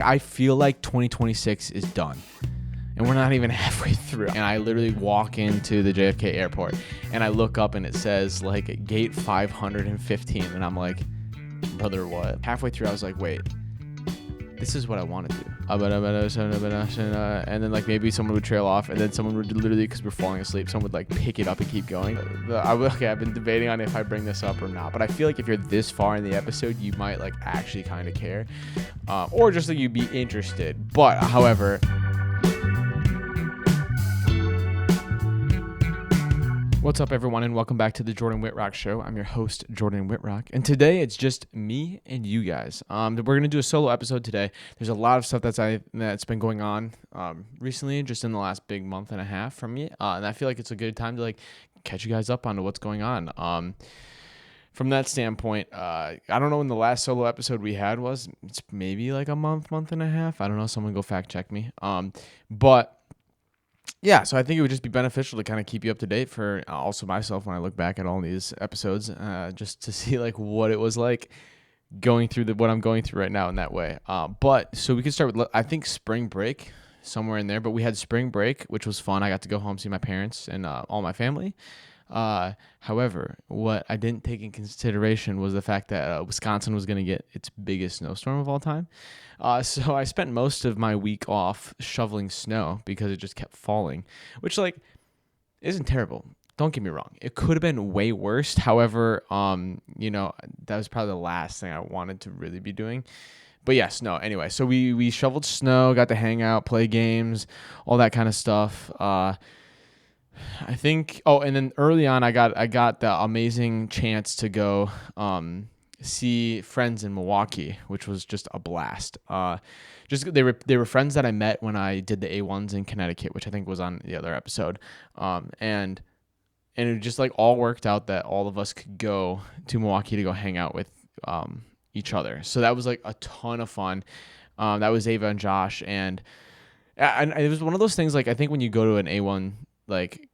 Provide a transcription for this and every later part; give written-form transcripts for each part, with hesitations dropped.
I feel like 2026 is done and we're not even halfway through. And I literally walk into the JFK airport and I look up and it says like gate 515 and I'm like, brother, what? Halfway through I was like, wait, this is what I want to do. And then like maybe someone would trail off and then someone would literally, because we're falling asleep, someone would like pick it up and keep going. I've been debating on if I bring this up or not, but I feel like if you're this far in the episode, you might like actually kind of care, or just that you'd be interested. But however, what's up, everyone, and welcome back to the Jordan Whitrock Show. I'm your host, Jordan Whitrock, and today it's just me and you guys. We're gonna do a solo episode today. There's a lot of stuff that's been going on recently, just in the last big month and a half from me, and I feel like it's a good time to like catch you guys up on what's going on. From that standpoint, I don't know when the last solo episode we had was. It's maybe like a month and a half. I don't know. Someone go fact check me. But yeah, so I think it would just be beneficial to kind of keep you up to date for also myself when I look back at all these episodes, just to see like what it was like going through what I'm going through right now in that way. But so we could start with, I think, spring break somewhere in there. But we had spring break, which was fun. I got to go home, see my parents and all my family. However, what I didn't take in consideration was the fact that Wisconsin was going to get its biggest snowstorm of all time. So I spent most of my week off shoveling snow because it just kept falling, which like isn't terrible. Don't get me wrong. It could have been way worse. However, that was probably the last thing I wanted to really be doing. But yes, no. Anyway, so we shoveled snow, got to hang out, play games, all that kind of stuff. I think. Oh, and then early on, I got the amazing chance to go see friends in Milwaukee, which was just a blast. They were friends that I met when I did the A1s in Connecticut, which I think was on the other episode. And it just like all worked out that all of us could go to Milwaukee to go hang out with each other. So that was like a ton of fun. That was Ava and Josh, and it was one of those things. Like I think when you go to an A1 like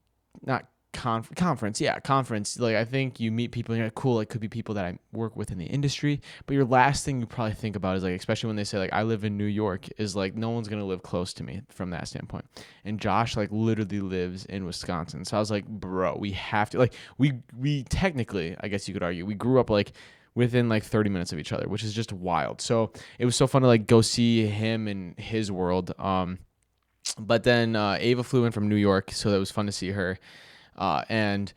not conference, like I think you meet people and you're like, cool, it could be people that I work with in the industry, but your last thing you probably think about is like, especially when they say like I live in New York, is like no one's gonna live close to me from that standpoint. And Josh like literally lives in Wisconsin, so I was like, bro, we have to like we technically, I guess you could argue, we grew up like within like 30 minutes of each other, which is just wild. So it was so fun to like go see him in his world. But then Ava flew in from New York, so that was fun to see her. And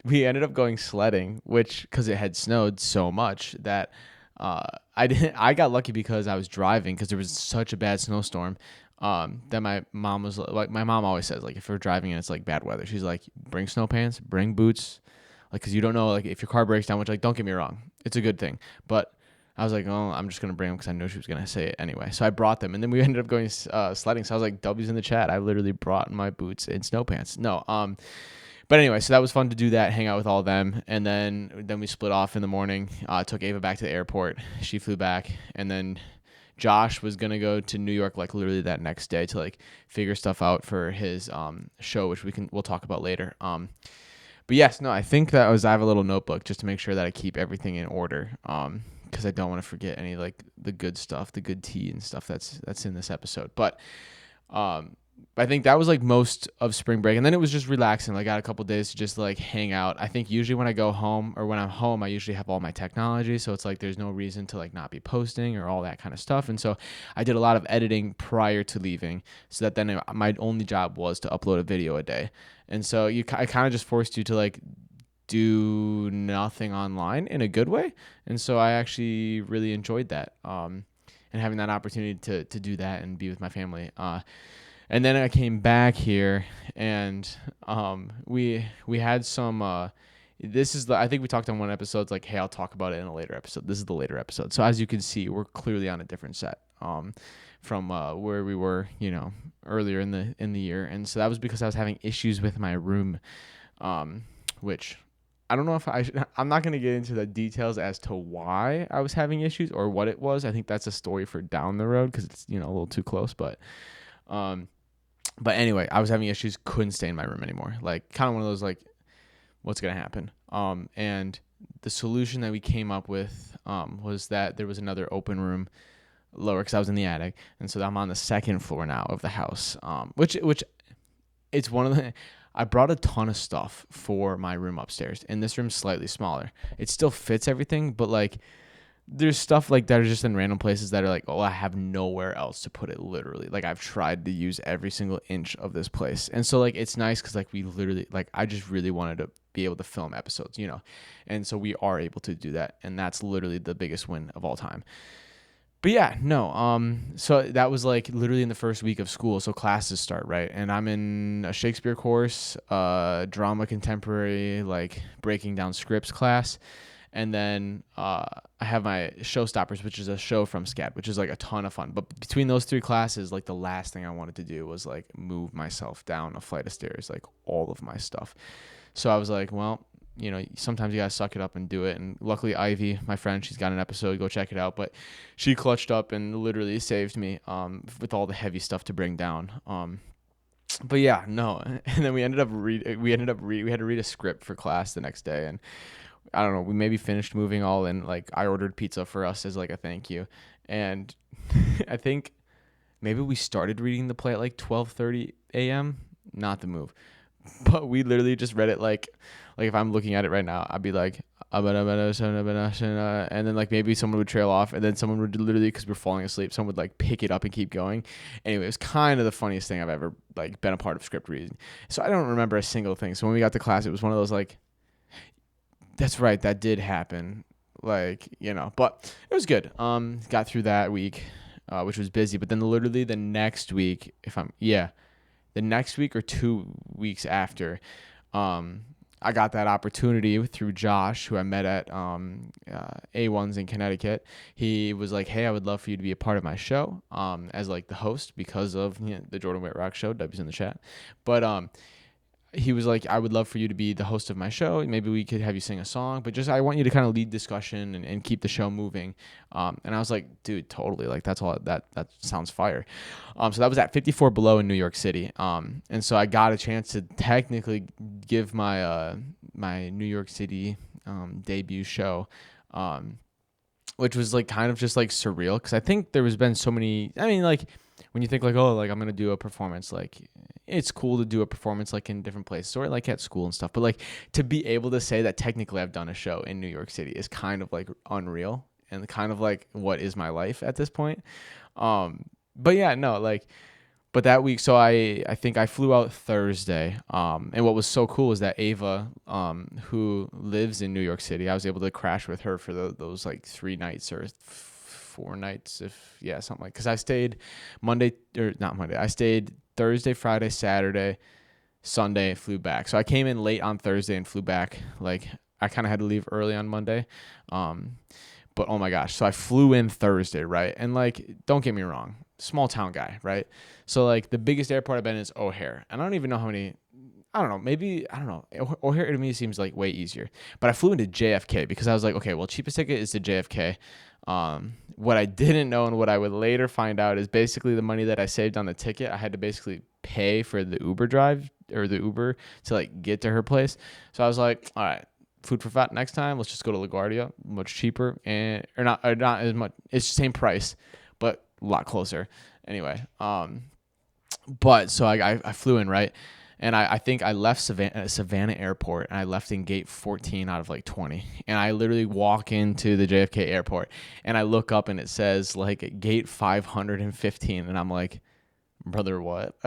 we ended up going sledding, which because it had snowed so much that I got lucky because I was driving because there was such a bad snowstorm. That my mom was like, my mom always says like if we're driving and it's like bad weather, she's like, bring snow pants, bring boots, like because you don't know like if your car breaks down, which like don't get me wrong, it's a good thing, but I was like, oh, I'm just going to bring them because I know she was going to say it anyway. So I brought them. And then we ended up going sledding. So I was like, W's in the chat. I literally brought my boots and snow pants. No. But anyway, so that was fun to do that, hang out with all of them. And then we split off in the morning. Took Ava back to the airport. She flew back. And then Josh was going to go to New York like literally that next day to like figure stuff out for his show, which we'll talk about later. But yes, no, I think I have a little notebook just to make sure that I keep everything in order. Because I don't want to forget any like the good stuff, the good tea and stuff that's in this episode. But I think that was like most of spring break, and then it was just relaxing. Like I got a couple days to just like hang out. I think usually when I go home or when I'm home, I usually have all my technology, so it's like there's no reason to like not be posting or all that kind of stuff. And so I did a lot of editing prior to leaving, so that then my only job was to upload a video a day. And so I kind of just forced you to like do nothing online in a good way. And so I actually really enjoyed that, and having that opportunity to do that and be with my family. And then I came back here and we had some I think we talked on one episode. It's like, hey, I'll talk about it in a later episode. This is the later episode. So as you can see, we're clearly on a different set from where we were, earlier in the year. And so that was because I was having issues with my room, which I don't know if I'm not going to get into the details as to why I was having issues or what it was. I think that's a story for down the road because it's, a little too close. But anyway, I was having issues, couldn't stay in my room anymore. Like kind of one of those, like, what's going to happen? And the solution that we came up with was that there was another open room lower because I was in the attic, and so I'm on the second floor now of the house. Which it's one of the. I brought a ton of stuff for my room upstairs, and this room's slightly smaller. It still fits everything, but like there's stuff like that are just in random places that are like, oh, I have nowhere else to put it, literally. Like I've tried to use every single inch of this place. And so like it's nice because like we literally, like I just really wanted to be able to film episodes, you know. And so we are able to do that. And that's literally the biggest win of all time. But yeah, no. So that was like literally in the first week of school. So classes start, right? And I'm in a Shakespeare course, drama contemporary, like breaking down scripts class. And then I have my Showstoppers, which is a show from SCAD, which is like a ton of fun. But between those three classes, like the last thing I wanted to do was like move myself down a flight of stairs, like all of my stuff. So I was like, well, you know, sometimes you gotta suck it up and do it. And luckily Ivy, my friend, she's got an episode, go check it out. But she clutched up and literally saved me with all the heavy stuff to bring down. But yeah, no. And then we had to read a script for class the next day, and I don't know, we maybe finished moving all in. Like I ordered pizza for us as like a thank you. And I think maybe we started reading the play at like 12:30 a.m. Not the move. But we literally just read it like if I'm looking at it right now, I'd be like, and then like maybe someone would trail off, and then someone would literally, because we're falling asleep, someone would like pick it up and keep going. Anyway, it was kind of the funniest thing I've ever like been a part of script reading. So I don't remember a single thing. So when we got to class, it was one of those like, that's right, that did happen. Like, you know, but it was good. Got through that week, which was busy. But then literally the next week, the next week or 2 weeks after, I got that opportunity through Josh, who I met at A1's in Connecticut. He was like, hey, I would love for you to be a part of my show as like the host because of the Jordan Whitrock Show. W's in the chat. But he was like, I would love for you to be the host of my show. Maybe we could have you sing a song, but just I want you to kind of lead discussion and keep the show moving. And I was like, dude, totally. Like that's all that sounds fire. So that was at 54 Below in New York City. And so I got a chance to technically give my my New York City debut show, which was like kind of just like surreal, because I think there has been so many. I mean, like when you think like, oh, like I'm gonna do a performance, like it's cool to do a performance like in different places or like at school and stuff, but like to be able to say that technically I've done a show in New York City is kind of like unreal and kind of like what is my life at this point. But yeah, no, like, but that week, so I think I flew out Thursday. And what was so cool is that Ava, who lives in New York City, I was able to crash with her for those like 3 nights or 4 nights, something like, because I stayed I stayed Thursday, Friday, Saturday, Sunday, flew back. So I came in late on Thursday and flew back. Like I kind of had to leave early on Monday. But oh my gosh. So I flew in Thursday, right? And like, don't get me wrong, small town guy, right? So like the biggest airport I've been in is O'Hare. And I don't even know how many, O'Hare to me seems like way easier. But I flew into JFK because I was like, okay, well, cheapest ticket is to JFK. What I didn't know and what I would later find out is basically the money that I saved on the ticket, I had to basically pay for the Uber drive or the Uber to like get to her place. So I was like, all right, food for thought next time. Let's just go to LaGuardia, much cheaper or not as much. It's the same price, but a lot closer. Anyway, but so I flew in, right? And I think I left Savannah Airport, and I left in gate 14 out of like 20. And I literally walk into the JFK airport, and I look up, and it says like gate 515. And I'm like, brother, what?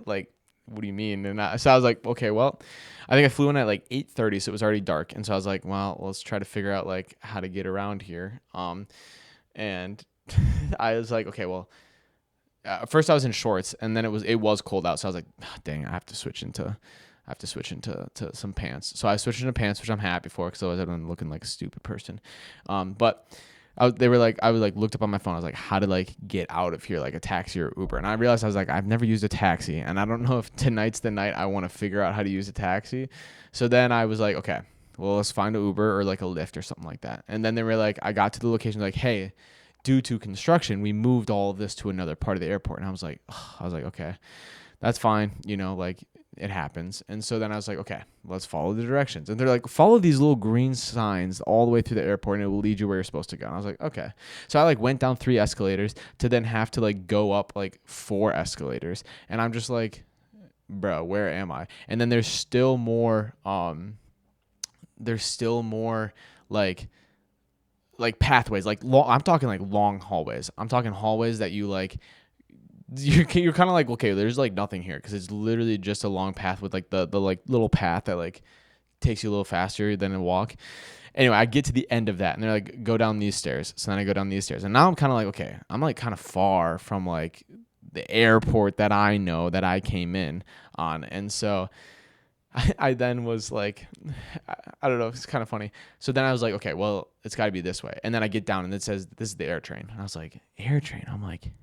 Like, what do you mean? And so I was like, okay, well, I think I flew in at like 8:30, so it was already dark. And so I was like, well, let's try to figure out like how to get around here. And I was like, okay, well, first I was in shorts, and then it was cold out, so I was like, oh, dang, I have to switch into to some pants. So I switched into pants, which I'm happy for, because otherwise I'd been looking like a stupid person. But I looked up on my phone. I was like, how to like get out of here, like a taxi or Uber. And I realized I was like, I've never used a taxi, and I don't know if tonight's the night I want to figure out how to use a taxi. So then I was like, okay, well, let's find an Uber or like a Lyft or something like that. And then they were like, I got to the location, like, hey, due to construction, we moved all of this to another part of the airport. And I was like, okay, that's fine. You know, like it happens. And so then I was like, okay, let's follow the directions. And they're like, follow these little green signs all the way through the airport and it will lead you where you're supposed to go. And I was like, okay. So I like went down 3 escalators to then have to like go up like 4 escalators. And I'm just like, bro, where am I? And then there's still more like pathways, like I'm talking like long hallways. I'm talking hallways that you like you're kind of like, okay, there's like nothing here because it's literally just a long path with like the like little path that like takes you a little faster than a walk. Anyway, I get to the end of that and they're like, go down these stairs. So then I go down these stairs and now I'm kind of like, okay, I'm like kind of far from like the airport that I know that I came in on. And so I then was like, I don't know, it's kind of funny. So then I was like, okay, well, it's got to be this way. And then I get down and it says, this is the air train. And I was like, air train? I'm like,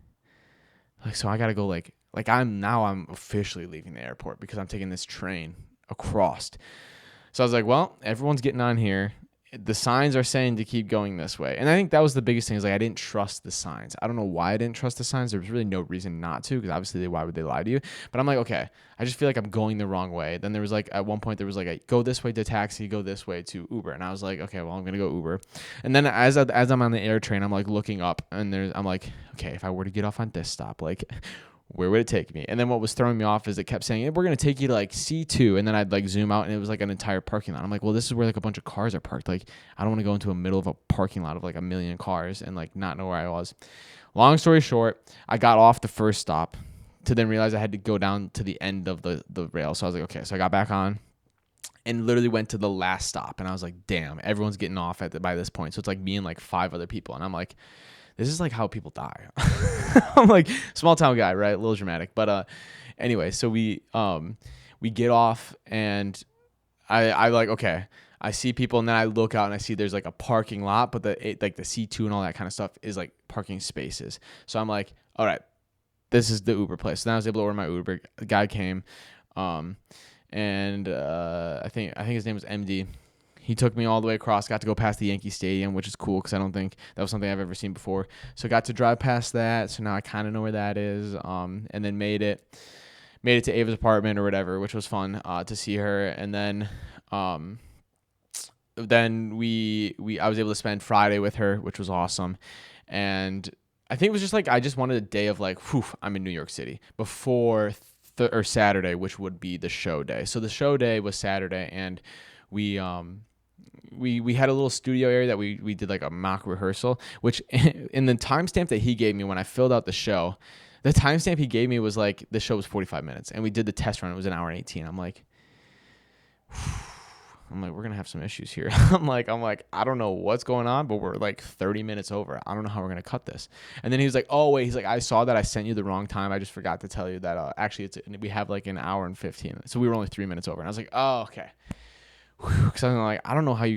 so I got to go like I'm officially leaving the airport because I'm taking this train across. So I was like, well, everyone's getting on here. The signs are saying to keep going this way. And I think that was the biggest thing is like, I didn't trust the signs. I don't know why I didn't trust the signs. There was really no reason not to, because obviously why would they lie to you? But I'm like, okay, I just feel like I'm going the wrong way. Then there was like, at one point there was like, a, go this way to taxi, go this way to Uber. And I was like, okay, well, I'm going to go Uber. And then as I'm on the air train, I'm like looking up and I'm like, okay, if I were to get off on this stop, like, where would it take me? And then what was throwing me off is it kept saying, hey, we're going to take you to like C2. And then I'd like zoom out and it was like an entire parking lot. I'm like, well, this is where like a bunch of cars are parked. Like, I don't want to go into a middle of a parking lot of like a million cars and like not know where I was. Long story short, I got off the first stop to then realize I had to go down to the end of the rail. So I was like, okay. So I got back on and literally went to the last stop. And I was like, damn, everyone's getting off by this point. So it's like me and like 5 other people. And I'm like, this is like how people die. I'm like, small town guy, right? A little dramatic. But anyway, so we get off and I like, okay, I see people and then I look out and I see there's like a parking lot, but like the C2 and all that kind of stuff is like parking spaces. So I'm like, all right, this is the Uber place. So then I was able to order my Uber. The guy came, and I think his name was MD. He took me all the way across, got to go past the Yankee Stadium, which is cool because I don't think that was something I've ever seen before. So got to drive past that. So now I kind of know where that is. And then made it to Ava's apartment or whatever, which was fun to see her. And then I was able to spend Friday with her, which was awesome. And I think it was just like I just wanted a day of like, whew, I'm in New York City before or Saturday, which would be the show day. So the show day was Saturday, and we had a little studio area that we did like a mock rehearsal, which in the timestamp that he gave me when I filled out the show, the timestamp he gave me was like the show was 45 minutes and we did the test run. It was an hour and 18. I'm like, we're going to have some issues here. I'm like, I don't know what's going on, but we're like 30 minutes over. I don't know how we're going to cut this. And then he was like, oh wait, he's like, I saw that I sent you the wrong time. I just forgot to tell you that actually we have like an hour and 15. So we were only 3 minutes over. And I was like, oh, okay. Because I'm like, I don't know how I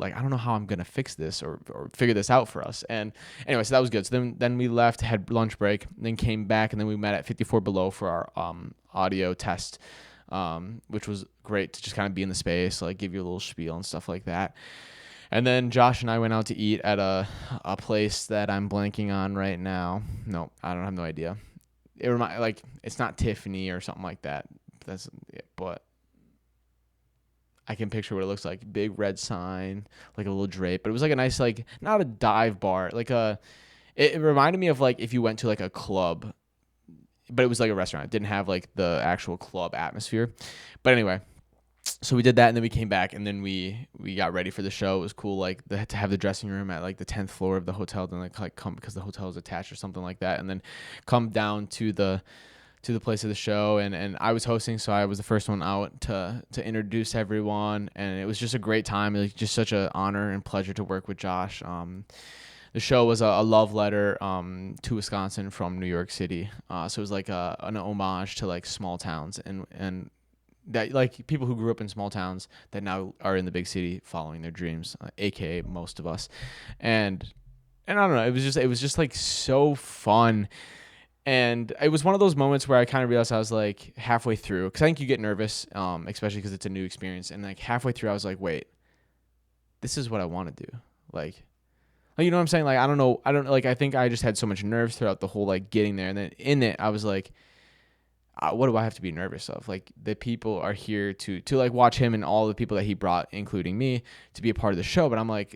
don't know how I'm gonna fix this or figure this out for us. And anyway, so that was good. So then we left, had lunch break, then came back, and then we met at 54 Below for our audio test, which was great to just kind of be in the space, like give you a little spiel and stuff like that. And then Josh and I went out to eat at a place that I'm blanking on right now. No, I don't have no idea. It's not Tiffany or something like that. But I can picture what it looks like. Big red sign, like a little drape. But it was like a nice, like, not a dive bar. It reminded me of like if you went to like a club, but it was like a restaurant. It didn't have like the actual club atmosphere. But anyway, so we did that and then we came back and then we got ready for the show. It was cool, like to have the dressing room at like the 10th floor of the hotel, then like come because the hotel is attached or something like that, and then come down to the place of the show, and I was hosting, so I was the first one out to introduce everyone, and it was just a great time. It was just such an honor and pleasure to work with Josh. The show was a love letter to Wisconsin from New York City, so it was like an homage to like small towns and that like people who grew up in small towns that now are in the big city following their dreams, aka most of us, and I don't know, it was just like so fun. And it was one of those moments where I kind of realized I was like halfway through, because I think you get nervous, especially because it's a new experience. And like halfway through, I was like, wait, this is what I want to do. Like, you know what I'm saying? Like, I don't know. I think I just had so much nerves throughout the whole like getting there. And then in it, I was like, what do I have to be nervous of? Like, the people are here to like watch him and all the people that he brought, including me, to be a part of the show. But I'm like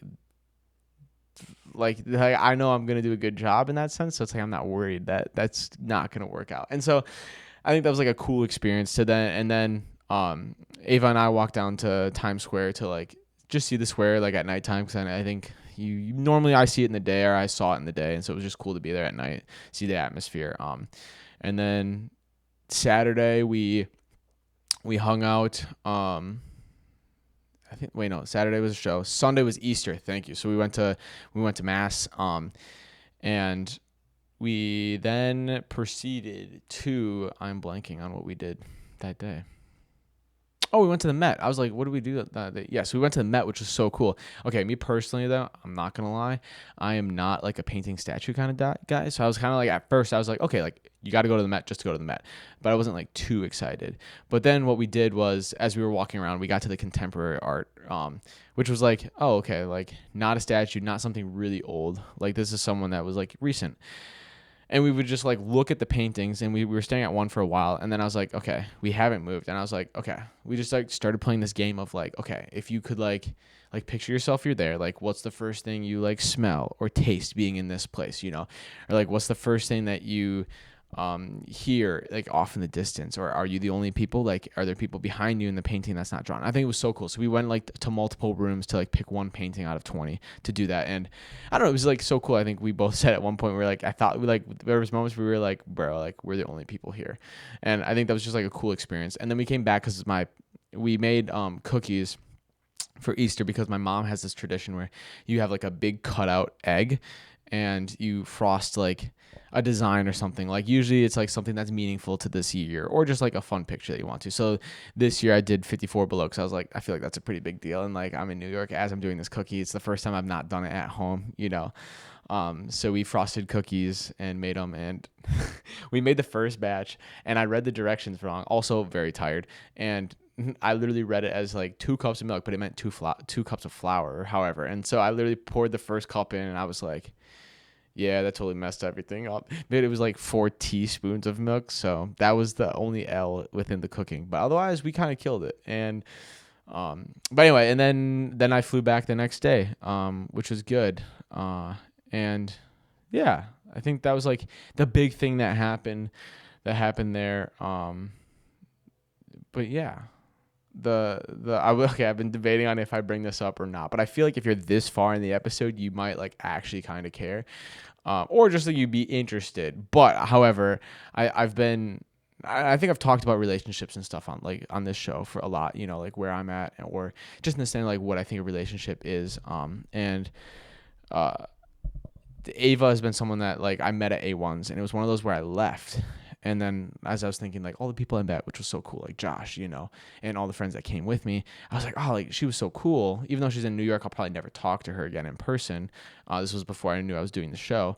I know I'm gonna do a good job in that sense. So it's like I'm not worried that that's not gonna work out. And so I think that was like a cool experience to then. And then Ava and I walked down to Times Square to like just see the square like at nighttime, because I think you normally I see it in the day, or I saw it in the day, and so it was just cool to be there at night, see the atmosphere. And then Saturday we hung out. I think Saturday was a show. Sunday was Easter. Thank you. So we went to mass. And we then proceeded to, I'm blanking on what we did that day. Oh, we went to the Met. I was like, what did we do that day? Yeah, so we went to the Met, which was so cool. Okay, me personally, though, I'm not going to lie. I am not like a painting statue kind of guy. So I was kind of like, at first, I was like, okay, like you got to go to the Met just to go to the Met. But I wasn't like too excited. But then what we did was, as we were walking around, we got to the contemporary art, which was like, oh, okay, like not a statue, not something really old. Like this is someone that was like recent. And we would just like look at the paintings, and we were staying at one for a while. And then I was like, okay, we haven't moved. And I was like, okay, we just like started playing this game of like, okay, if you could like picture yourself, you're there. Like, what's the first thing you like smell or taste being in this place, Or like, what's the first thing that you hear like off in the distance? Or are you the only people? Like, are there people behind you in the painting that's not drawn? I think it was so cool. So we went like to multiple rooms to like pick one painting out of 20 to do that. And I don't know, it was like so cool. I think we both said at one point, we're like, I thought we like, there was moments where we were like, bro, like we're the only people here. And I think that was just like a cool experience. And then we came back because we made cookies for Easter, because my mom has this tradition where you have like a big cutout egg and you frost like a design or something. Like usually it's like something that's meaningful to this year, or just like a fun picture that you want to. So this year I did 54 below, because I was like, I feel like that's a pretty big deal. And like I'm in New York as I'm doing this cookie. It's the first time I've not done it at home, So we frosted cookies and made them, and we made the first batch, and I read the directions wrong. Also very tired. And I literally read it as like 2 cups of milk, but it meant 2 cups of flour, or however. And so I literally poured the first cup in, and I was like, yeah, that totally messed everything up. But it was like 4 teaspoons of milk. So that was the only L within the cooking. But otherwise, we kind of killed it. And but anyway, and then I flew back the next day, which was good. And yeah, I think that was like the big thing that happened there. But yeah. I've been debating on if I bring this up or not, but I feel like if you're this far in the episode, you might like actually kind of care, or just that you'd be interested. But however, I think I've talked about relationships and stuff on this show for a lot, like where I'm at, or just understand like what I think a relationship is. And Ava has been someone that like I met at A1's, and it was one of those where I left. And then as I was thinking, like all the people I met, which was so cool, like Josh, and all the friends that came with me, I was like, oh, like she was so cool. Even though she's in New York, I'll probably never talk to her again in person. This was before I knew I was doing the show.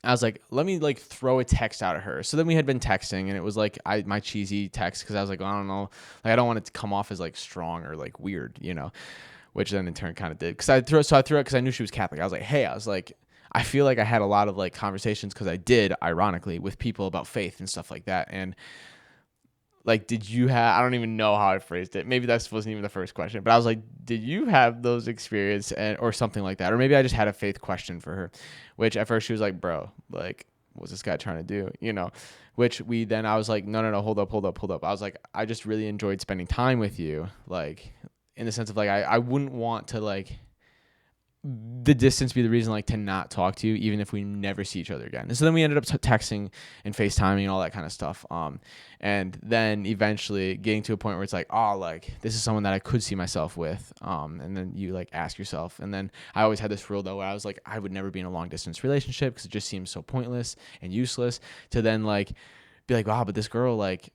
I was like, let me like throw a text out at her. So then we had been texting, and it was like my cheesy text, because I was like, well, I don't know, like I don't want it to come off as like strong or like weird, which then in turn kind of did. Because I threw it because I knew she was Catholic. I was like, I feel like I had a lot of like conversations, because I did, ironically, with people about faith and stuff like that. And like, I don't even know how I phrased it. Maybe that wasn't even the first question, but I was like, did you have those experiences or something like that? Or maybe I just had a faith question for her, which at first she was like, bro, like, what's this guy trying to do? Which I was like, no, hold up. I was like, I just really enjoyed spending time with you. Like in the sense of like, I wouldn't want to like, the distance be the reason like to not talk to you, even if we never see each other again. And so then we ended up texting and FaceTiming and all that kind of stuff. And then eventually getting to a point where it's like, oh, like this is someone that I could see myself with. And then you like ask yourself. And then I always had this rule though, where I was like, I would never be in a long distance relationship, because it just seems so pointless and useless, to then like be like, wow, but this girl, like,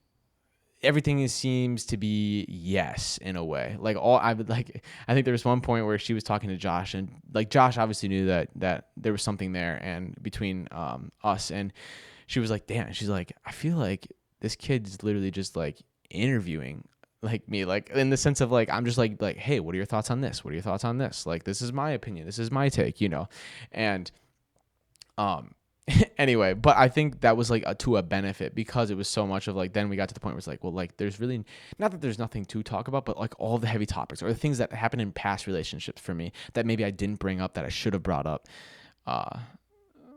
everything seems to be yes in a way. Like I think there was one point where she was talking to Josh, and like Josh obviously knew that there was something there and between us, and she was like, damn, she's like, I feel like this kid's literally just like interviewing like me, like in the sense of like I'm just like hey, what are your thoughts on this? What are your thoughts on this? Like this is my opinion, this is my take, and Anyway, but I think that was like to a benefit because it was so much of like, then we got to the point where it's like, well, like there's really not that there's nothing to talk about, but like all the heavy topics or the things that happen in past relationships for me that maybe I didn't bring up that I should have brought up. Uh,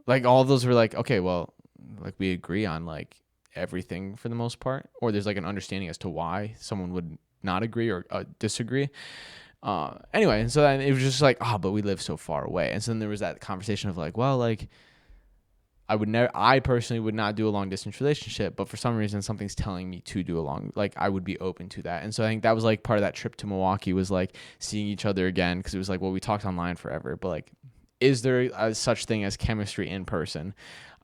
like all of those were like, okay, well, like we agree on like everything for the most part, or there's like an understanding as to why someone would not agree or disagree. Anyway, and so then it was just like, but we live so far away. And so then there was that conversation of like, well, like I personally would not do a long distance relationship, but for some reason something's telling me to do like I would be open to that. And so I think that was like part of that trip to Milwaukee was like seeing each other again. Cause it was like, well, we talked online forever, but like, is there a such thing as chemistry in person?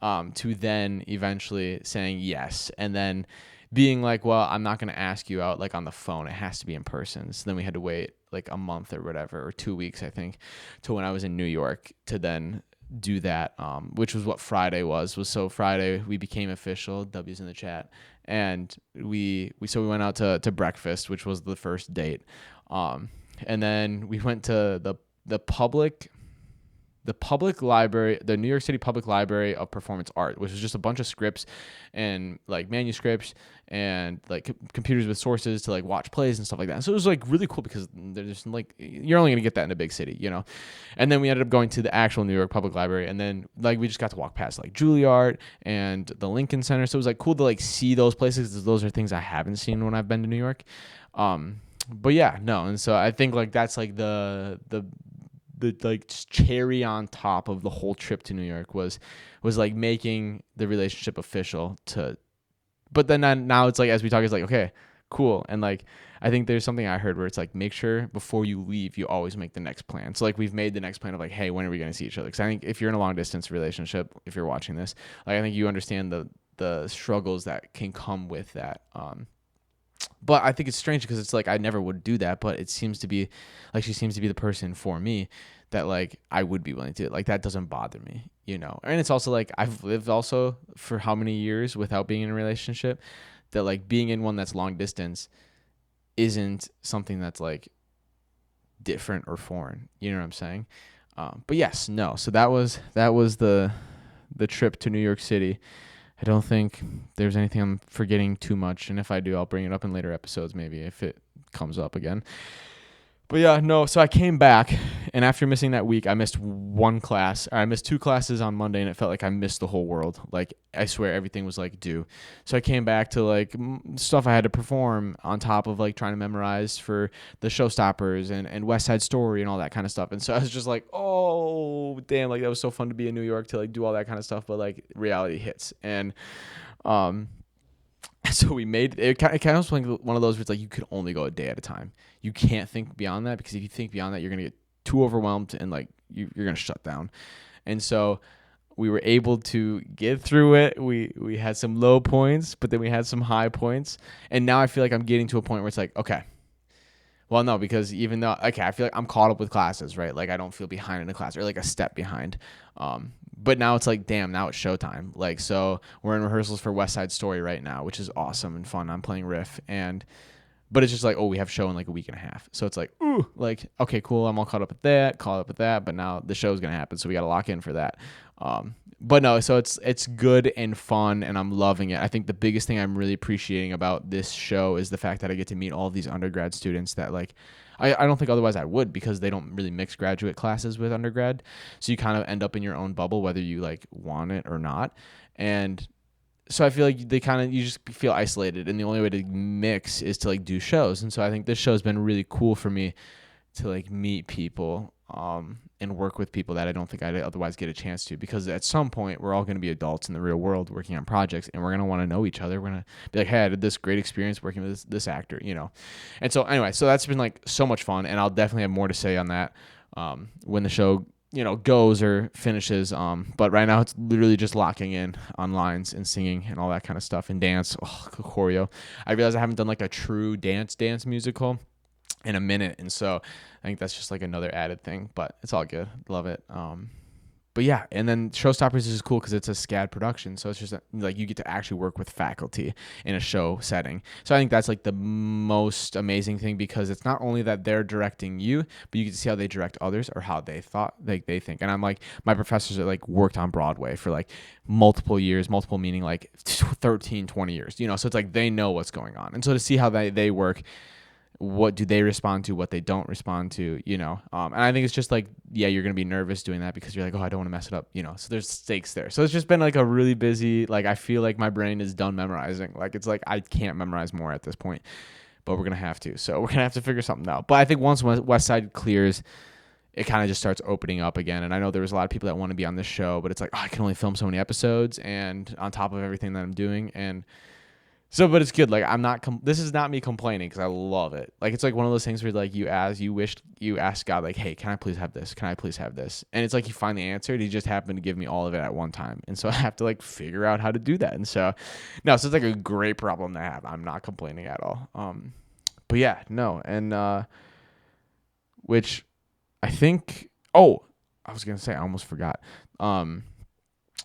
To then eventually saying yes. And then being like, well, I'm not going to ask you out like on the phone. It has to be in person. So then we had to wait like a month or whatever, or 2 weeks, I think, to when I was in New York to then do that, which was what Friday was. So Friday we became official. W's in the chat, and we went out to breakfast, which was the first date, and then we went to the public library, the New York City Public Library of Performance Art, which was just a bunch of scripts and like manuscripts and like computers with sources to like watch plays and stuff like that. So it was like really cool because there's like, you're only going to get that in a big city, you know? And then we ended up going to the actual New York Public Library, and then like we just got to walk past like Juilliard and the Lincoln Center. So it was like cool to like see those places, because those are things I haven't seen when I've been to New York. But yeah, no. And so I think like that's like the like cherry on top of the whole trip to New York was like making the relationship official but then now it's like, as we talk, it's like, okay, cool. And like, I think there's something I heard where it's like, make sure before you leave, you always make the next plan. So like we've made the next plan of like, hey, when are we going to see each other? Cause I think if you're in a long distance relationship, if you're watching this, like, I think you understand the struggles that can come with that. But I think it's strange because it's like I never would do that, but it seems to be like she seems to be the person for me that like I would be willing to, like, that doesn't bother me, you know. And it's also like I've lived also for how many years without being in a relationship, that like being in one that's long distance isn't something that's like different or foreign, you know what I'm saying? But yes, no. So that was the trip to New York City. I don't think there's anything I'm forgetting too much. And if I do, I'll bring it up in later episodes, maybe if it comes up again. But yeah, no. So I came back, and after missing that week, I missed one class. I missed 2 classes on Monday, and it felt like I missed the whole world. Like, I swear everything was like due. So I came back to like stuff I had to perform on top of like trying to memorize for the Showstoppers and West Side Story and all that kind of stuff. And so I was just like, oh damn, like that was so fun to be in New York to like do all that kind of stuff, but like reality hits. And so we made it. Kind of was like one of those where it's like you could only go a day at a time. You can't think beyond that, because if you think beyond that, you're gonna get too overwhelmed and like you're gonna shut down. And so we were able to get through it. We had some low points, but then we had some high points. And now I feel like I'm getting to a point where it's like, okay, well, no, because even though, okay, I feel like I'm caught up with classes, right? Like I don't feel behind in a class or like a step behind. But now it's like, damn, now it's showtime. Like, so we're in rehearsals for West Side Story right now, which is awesome and fun. I'm playing riff, but it's just like, oh, we have show in like a week and a half. So it's like, ooh, like, okay, cool. I'm all caught up with that. But now the show's going to happen. So we got to lock in for that. But no, so it's good and fun, and I'm loving it. I think the biggest thing I'm really appreciating about this show is the fact that I get to meet all these undergrad students that like, I don't think otherwise I would, because they don't really mix graduate classes with undergrad. So you kind of end up in your own bubble, whether you like want it or not. And so I feel like you just feel isolated, and the only way to mix is to like do shows. And so I think this show has been really cool for me to like meet people, and work with people that I don't think I'd otherwise get a chance to, because at some point we're all going to be adults in the real world working on projects, and we're going to want to know each other. We're going to be like, hey, I did this great experience working with this actor, you know? And so anyway, so that's been like so much fun, and I'll definitely have more to say on that, when the show, you know, goes or finishes. But right now it's literally just locking in on lines and singing and all that kind of stuff, and dance, choreo. I realize I haven't done like a true dance musical in a minute, and so I think that's just like another added thing, but it's all good. Love it. But yeah, and then Showstoppers is cool because it's a SCAD production, so it's just like you get to actually work with faculty in a show setting. So I think that's like the most amazing thing, because it's not only that they're directing you, but you get to see how they direct others or how they thought, like they think. And I'm like, my professors are like worked on Broadway for like multiple years, multiple meaning like 13, 20 years, so it's like they know what's going on. And so to see how they work, what do they respond to, what they don't respond to, and I think it's just like, yeah, you're gonna be nervous doing that because you're like, oh, I don't want to mess it up, so there's stakes there. So it's just been like a really busy, like I feel like my brain is done memorizing, like it's like I can't memorize more at this point, but we're gonna have to. So we're gonna have to figure something out. But I think once West Side clears, it kind of just starts opening up again. And I know there was a lot of people that want to be on this show, but it's like, oh, I can only film so many episodes, and on top of everything that I'm doing. And so, but it's good. Like this is not me complaining, because I love it. Like, it's like one of those things where like you ask God, like, hey, can I please have this? Can I please have this? And it's like you find the answer, and he just happened to give me all of it at one time. And so I have to like figure out how to do that. And so it's like a great problem to have. I'm not complaining at all. But yeah, no. And, which I think, I was going to say, I almost forgot.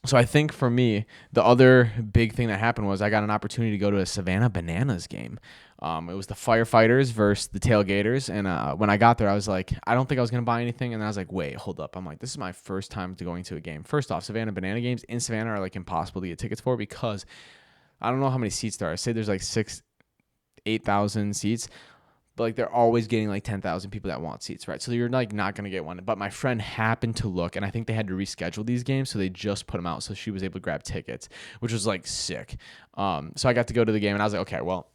So I think for me, the other big thing that happened was I got an opportunity to go to a Savannah Bananas game. It was the Firefighters versus the Tailgaters. And when I got there, I was like, I don't think I was going to buy anything. And then I was like, wait, hold up. I'm like, this is my first time going to a game. First off, Savannah Banana games in Savannah are like impossible to get tickets for, because I don't know how many seats there are. I say there's like 8,000 seats. But like they're always getting like 10,000 people that want seats, right? So you're like not going to get one. But my friend happened to look, and I think they had to reschedule these games, so they just put them out. So she was able to grab tickets, which was like sick. So I got to go to the game, and I was like, okay, well,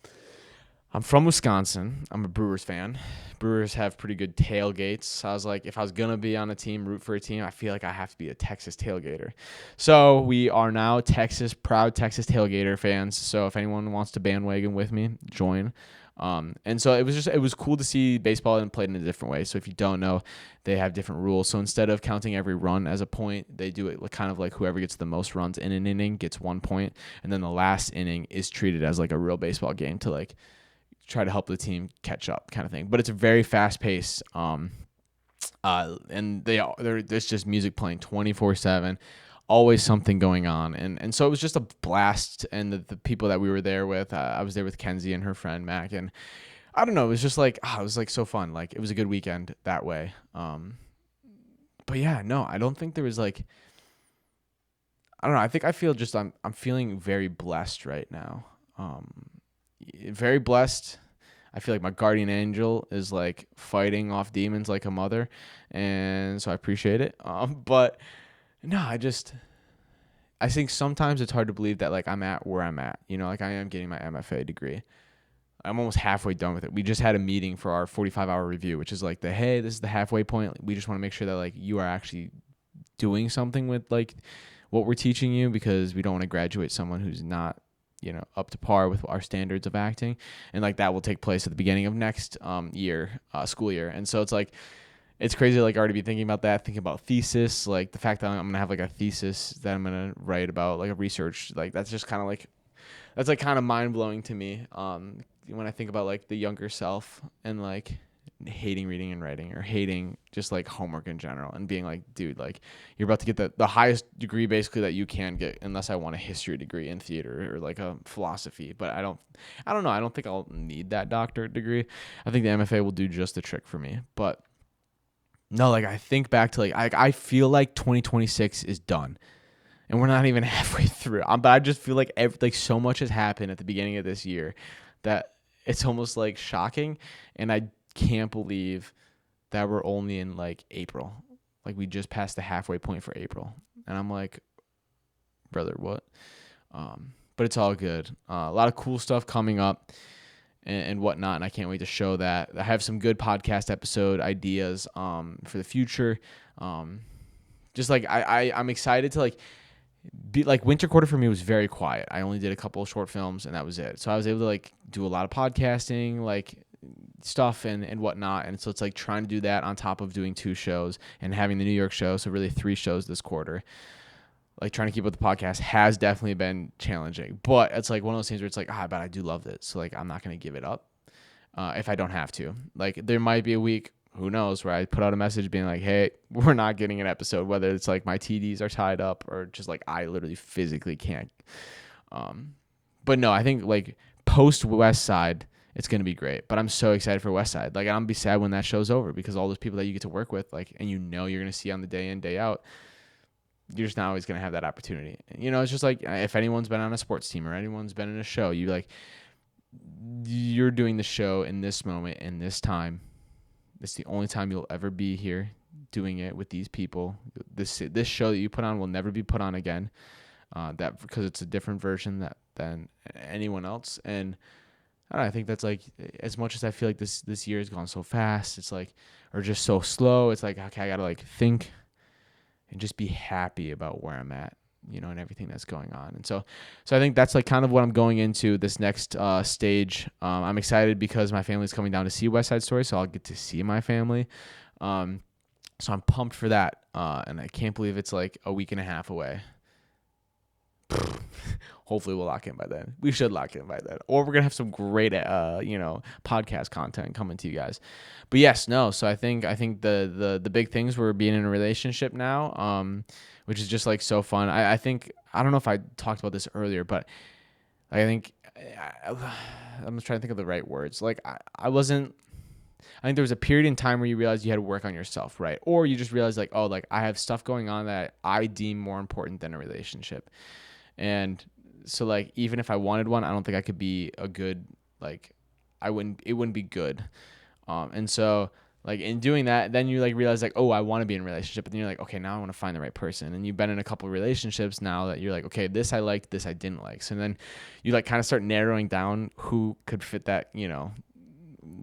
I'm from Wisconsin. I'm a Brewers fan. Brewers have pretty good tailgates. So I was like, if I was going to be on a team, root for a team, I feel like I have to be a Texas tailgater. So we are now proud Texas tailgater fans. So if anyone wants to bandwagon with me, join. And so it was cool to see baseball and played in a different way. So if you don't know, they have different rules. So instead of counting every run as a point, they do it kind of like whoever gets the most runs in an inning gets 1 point. And then the last inning is treated as like a real baseball game to like try to help the team catch up, kind of thing. But it's a very fast paced, and there's just music playing 24/7. Always something going on. And so it was just a blast. And the people that we were there with, I was there with Kenzie and her friend Mac, and I don't know, it was just like, it was like so fun. Like it was a good weekend that way. But yeah, no, I don't think there was like, I don't know. I feel just, I'm feeling very blessed right now. Very blessed. I feel like my guardian angel is like fighting off demons like a mother. And so I appreciate it. But no, I think sometimes it's hard to believe that like I'm at where I'm at, like I am getting my MFA degree. I'm almost halfway done with it. We just had a meeting for our 45-hour review, which is like hey, this is the halfway point. We just want to make sure that like you are actually doing something with like what we're teaching you, because we don't want to graduate someone who's not, up to par with our standards of acting. And like that will take place at the beginning of next school year. And so it's like, it's crazy to like already be thinking about that, thinking about thesis, like the fact that I'm going to have like a thesis that I'm going to write about, like a research, like that's just kind of like, that's like kind of mind blowing to me. When I think about like the younger self and like hating reading and writing, or hating just like homework in general, and being like, dude, like you're about to get the highest degree basically that you can get, unless I want a history degree in theater or like a philosophy. But I don't know. I don't think I'll need that doctorate degree. I think the MFA will do just the trick for me. But no, like I think back to like I feel like 2026 is done, and we're not even halfway through. But I just feel like so much has happened at the beginning of this year that it's almost like shocking, and I can't believe that we're only in like April. Like we just passed the halfway point for April, and I'm like, brother, what? But it's all good. A lot of cool stuff coming up. And whatnot, and I can't wait to show that. I have some good podcast episode ideas for the future. Just like I'm excited to like be like, winter quarter for me was very quiet. I only did a couple of short films, and that was it. So I was able to like do a lot of podcasting like stuff and whatnot. And so it's like trying to do that on top of doing 2 shows and having the New York show. So really 3 shows this quarter. Like trying to keep up with the podcast has definitely been challenging, but it's like one of those things where it's like, but I do love it. So like, I'm not going to give it up if I don't have to. Like there might be a week who knows, where I put out a message being like, hey, we're not getting an episode, whether it's like my TDs are tied up or just like I literally physically can't. But no, I think like post West Side, it's going to be great. But I'm so excited for West Side. Like, I'm going to be sad when that show's over, because all those people that you get to work with, like, and you're going to see on the day in, day out, you're just not always going to have that opportunity. It's just like, if anyone's been on a sports team or anyone's been in a show, you're doing the show in this moment, in this time. It's the only time you'll ever be here doing it with these people. This show that you put on will never be put on again. Because it's a different version than anyone else. And I don't know, I think that's like, as much as I feel like this year has gone so fast, it's like, or just so slow, it's like, okay, I gotta like think and just be happy about where I'm at, and everything that's going on. And so I think that's like kind of what I'm going into this next stage. I'm excited because my family's coming down to see West Side Story, so I'll get to see my family. So I'm pumped for that. And I can't believe it's like a week and a half away. Hopefully we'll lock in by then. We should lock in by then, or we're gonna have some great podcast content coming to you guys. But yes, no, so I think the big things were being in a relationship now, which is just like so fun. I think, I don't know if I talked about this earlier, but I think I'm just trying to think of the right words. Like, I think there was a period in time where you realized you had to work on yourself, right? Or you just realized like, oh, like I have stuff going on that I deem more important than a relationship. And so like, even if I wanted one, I don't think I could be a good, like, it wouldn't be good. And so like in doing that, then you like realize like, oh, I want to be in a relationship. But then you're like, okay, now I want to find the right person. And you've been in a couple of relationships now that you're like, okay, this I liked, this I didn't like. So then you like kind of start narrowing down who could fit that,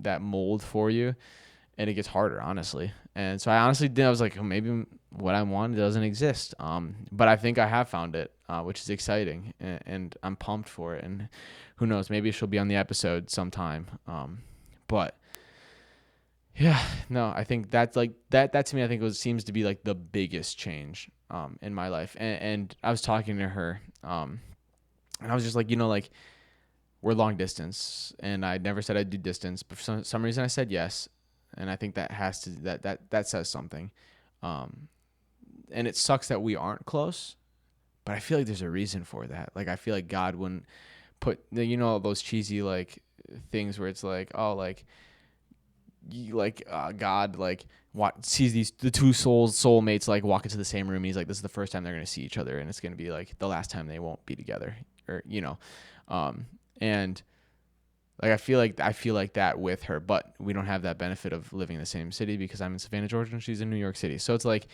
that mold for you. And it gets harder, honestly. And so I was like, oh, maybe what I wanted doesn't exist. But I think I have found it, which is exciting, and I'm pumped for it. And who knows, maybe she'll be on the episode sometime. But yeah, no, I think that's like that to me, I think seems to be like the biggest change in my life. And I was talking to her, and I was just like, like, we're long distance, and I never said I'd do distance, but for some reason I said yes. And I think that says something. And it sucks that we aren't close, but I feel like there's a reason for that. Like, I feel like God wouldn't put, those cheesy like things where it's like, oh, like, God like sees the two soulmates like walk into the same room, and he's like, this is the first time they're gonna see each other, and it's gonna be like the last time they won't be together, or and like I feel like that with her, but we don't have that benefit of living in the same city because I'm in Savannah, Georgia, and she's in New York City. So it's like,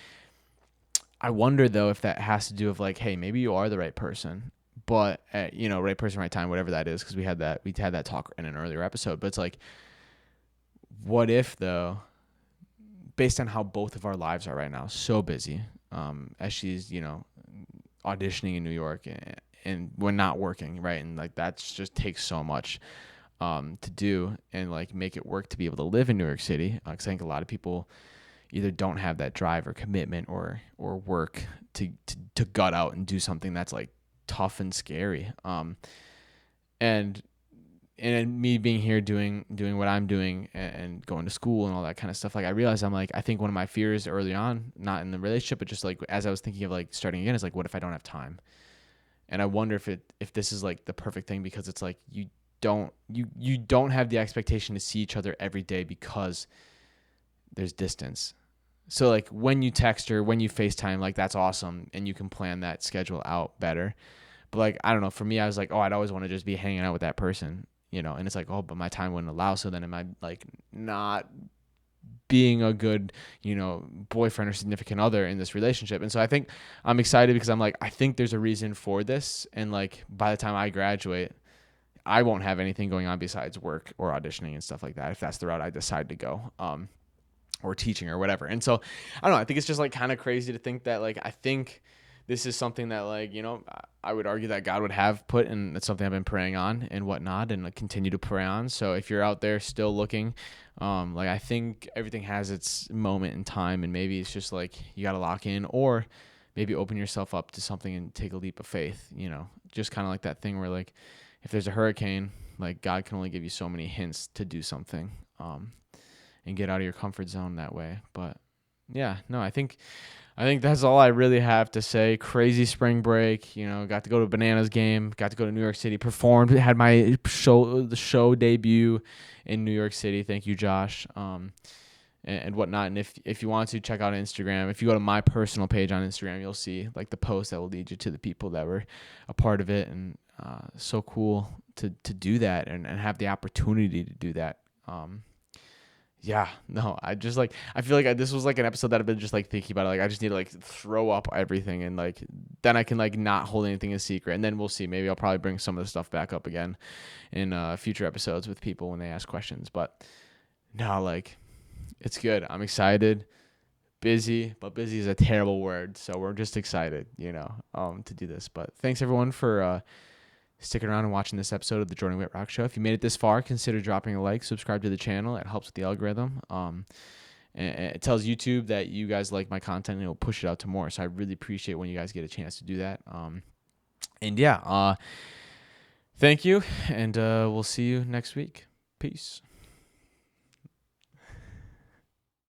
I wonder though if that has to do with like, hey, maybe you are the right person, but right person, right time, whatever that is, because we had that talk in an earlier episode. But it's like, what if though, based on how both of our lives are right now, so busy, as she's auditioning in New York, and we're not working, right, and like that's just takes so much to do and like make it work to be able to live in New York City. Because I think a lot of people either don't have that drive or commitment or work to gut out and do something that's like tough and scary. And me being here doing what I'm doing and going to school and all that kind of stuff, like I realized I think one of my fears early on, not in the relationship, but just like as I was thinking of like starting again, is like, what if I don't have time? And I wonder if this is like the perfect thing, because it's like you don't have the expectation to see each other every day because there's distance. So like when you text or when you FaceTime, like that's awesome, and you can plan that schedule out better. But like, I don't know, for me, I was like, oh, I'd always want to just be hanging out with that person, and it's like, oh, but my time wouldn't allow. So then am I like not being a good, boyfriend or significant other in this relationship? And so I think I'm excited because I'm like, I think there's a reason for this. And like, by the time I graduate, I won't have anything going on besides work or auditioning and stuff like that, if that's the route I decide to go, or teaching or whatever. And so I don't know, I think it's just like kind of crazy to think that like, I think this is something that like, I would argue that God would have put, and it's something I've been praying on and whatnot, and like continue to pray on. So if you're out there still looking, like I think everything has its moment in time, and maybe it's just like you got to lock in, or maybe open yourself up to something and take a leap of faith, just kind of like that thing where like, if there's a hurricane, like God can only give you so many hints to do something. and get out of your comfort zone that way. But yeah, no, I think that's all I really have to say. Crazy spring break, got to go to a Bananas game, got to go to New York City, performed, had the show debut in New York City. Thank you, Josh. And whatnot. And if you want to check out Instagram, if you go to my personal page on Instagram, you'll see like the post that will lead you to the people that were a part of it. And so cool to do that and have the opportunity to do that. Yeah, no, I feel like this was like an episode that I've been just like thinking about it. Like I just need to like throw up everything and like then I can like not hold anything a secret. And then we'll see. Maybe I'll probably bring some of the stuff back up again in future episodes with people when they ask questions. But no, like it's good. I'm excited. Busy, but busy is a terrible word. So we're just excited, to do this. But thanks everyone for sticking around and watching this episode of the Jordan Whitrock Show. If you made it this far, consider dropping a like, subscribe to the channel. It helps with the algorithm. And it tells YouTube that you guys like my content and it'll push it out to more. So I really appreciate when you guys get a chance to do that. And yeah, thank you. And we'll see you next week. Peace.